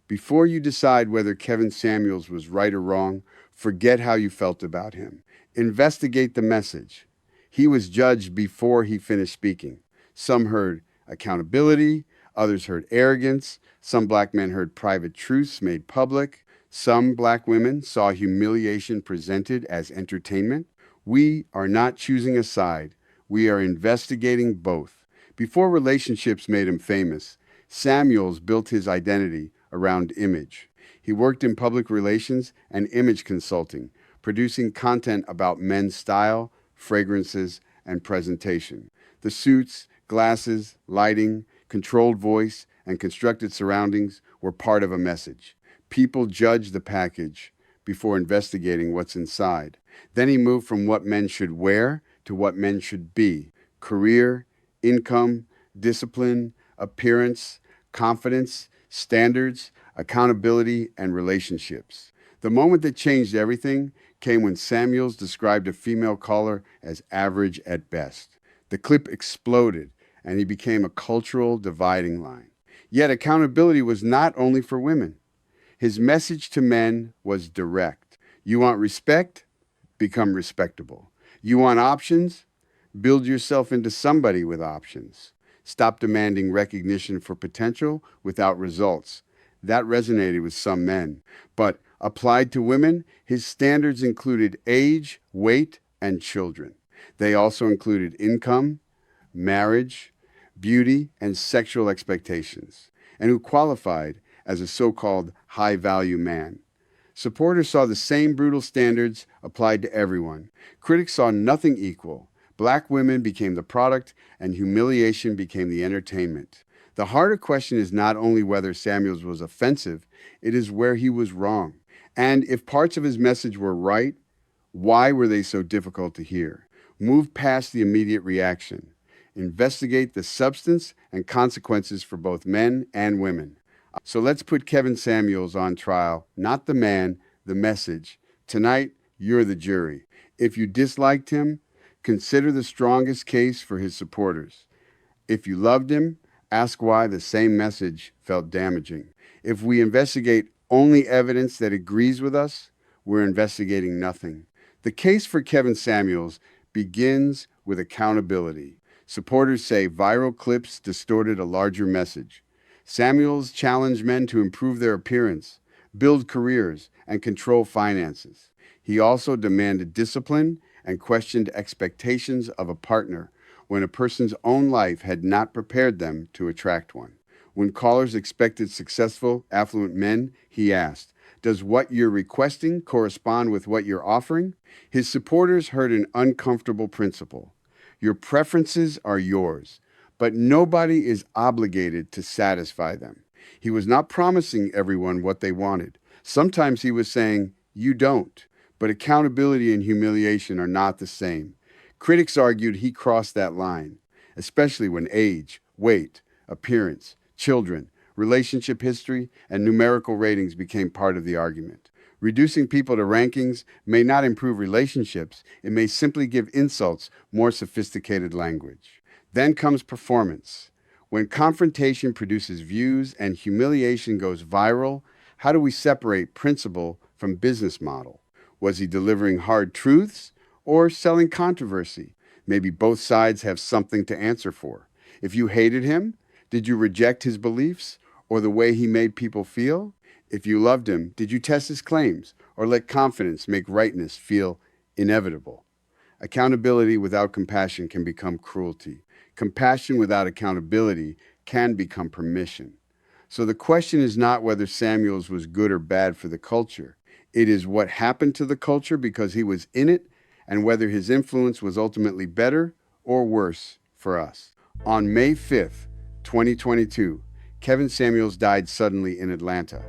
Before you decide whether Kevin Samuels was right or wrong, forget how you felt about him. Investigate the message. He was judged before he finished speaking. Some heard accountability, others heard arrogance, some black men heard private truths made public, some black women saw humiliation presented as entertainment. We are not choosing a side, we are investigating both. Before relationships made him famous, Samuels built his identity around image. He worked in public relations and image consulting, producing content about men's style, fragrances, and presentation. The suits, glasses, lighting, controlled voice, and constructed surroundings were part of a message. People judged the package before investigating what's inside. Then he moved from what men should wear to what men should be: career, income, discipline, appearance, confidence, standards, accountability, and relationships. The moment that changed everything came when Samuels described a female caller as average at best. The clip exploded, and he became a cultural dividing line. Yet accountability was not only for women. His message to men was direct. You want respect? Become respectable. You want options? Build yourself into somebody with options. Stop demanding recognition for potential without results. That resonated with some men. But applied to women, his standards included age, weight, and children. They also included income, marriage, beauty, and sexual expectations, and who qualified as a so-called high-value man. Supporters saw the same brutal standards applied to everyone. Critics saw nothing equal. Black women became the product, and humiliation became the entertainment. The harder question is not only whether Samuels was offensive, it is where he was wrong. And if parts of his message were right, why were they so difficult to hear? Move past the immediate reaction. Investigate the substance and consequences for both men and women. So let's put Kevin Samuels on trial, not the man, the message. Tonight, you're the jury. If you disliked him, consider the strongest case for his supporters. If you loved him, ask why the same message felt damaging. If we investigate only evidence that agrees with us, we're investigating nothing. The case for Kevin Samuels begins with accountability. Supporters say viral clips distorted a larger message. Samuels challenged men to improve their appearance, build careers, and control finances. He also demanded discipline and questioned expectations of a partner when a person's own life had not prepared them to attract one. When callers expected successful, affluent men, he asked, "Does what you're requesting correspond with what you're offering?" His supporters heard an uncomfortable principle. Your preferences are yours, but nobody is obligated to satisfy them. He was not promising everyone what they wanted. Sometimes he was saying, "You don't." But accountability and humiliation are not the same. Critics argued he crossed that line, especially when age, weight, appearance, children, relationship history, and numerical ratings became part of the argument. Reducing people to rankings may not improve relationships, it may simply give insults more sophisticated language. Then comes performance. When confrontation produces views and humiliation goes viral, how do we separate principle from business model? Was he delivering hard truths or selling controversy? Maybe both sides have something to answer for. If you hated him, did you reject his beliefs or the way he made people feel? If you loved him, did you test his claims or let confidence make rightness feel inevitable? Accountability without compassion can become cruelty. Compassion without accountability can become permission. So the question is not whether Samuels was good or bad for the culture. It is what happened to the culture because he was in it, and whether his influence was ultimately better or worse for us. On May 5th, 2022, Kevin Samuels died suddenly in Atlanta.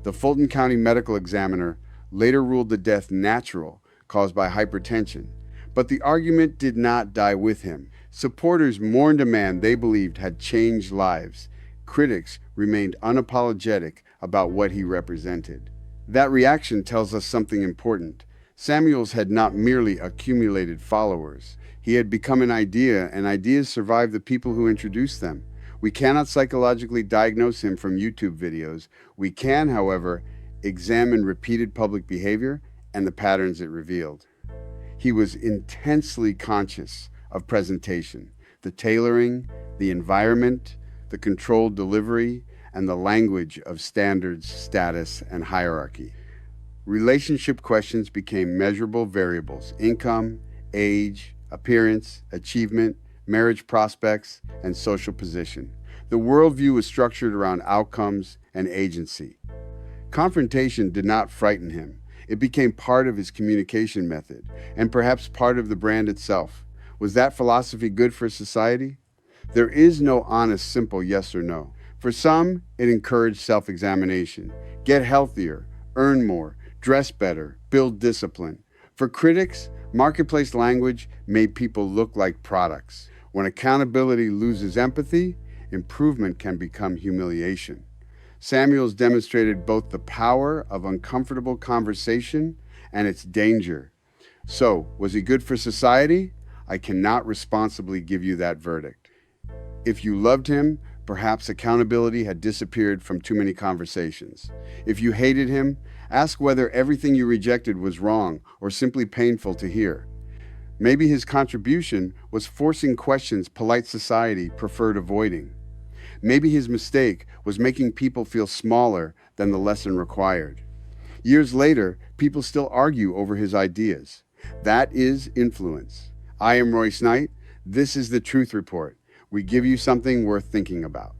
The Fulton County Medical Examiner later ruled the death natural, caused by hypertension. But the argument did not die with him. Supporters mourned a man they believed had changed lives. Critics remained unapologetic about what he represented. That reaction tells us something important. Samuels had not merely accumulated followers. He had become an idea, and ideas survive the people who introduce them. We cannot psychologically diagnose him from YouTube videos. We can, however, examine repeated public behavior and the patterns it revealed. He was intensely conscious of presentation, the tailoring, the environment, the controlled delivery, and the language of standards, status, and hierarchy. Relationship questions became measurable variables: income, age, appearance, achievement, marriage prospects, and social position. The worldview was structured around outcomes and agency. Confrontation did not frighten him. It became part of his communication method, and perhaps part of the brand itself. Was that philosophy good for society? There is no honest, simple yes or no. For some, it encouraged self-examination. Get healthier, earn more, dress better, build discipline. For critics, marketplace language made people look like products. When accountability loses empathy, improvement can become humiliation. Samuels demonstrated both the power of uncomfortable conversation and its danger. So, was he good for society? I cannot responsibly give you that verdict. If you loved him, perhaps accountability had disappeared from too many conversations. If you hated him, ask whether everything you rejected was wrong or simply painful to hear. Maybe his contribution was forcing questions polite society preferred avoiding. Maybe his mistake was making people feel smaller than the lesson required. Years later, people still argue over his ideas. That is influence. I am Royce Knight. This is the Truth Report. We give you something worth thinking about.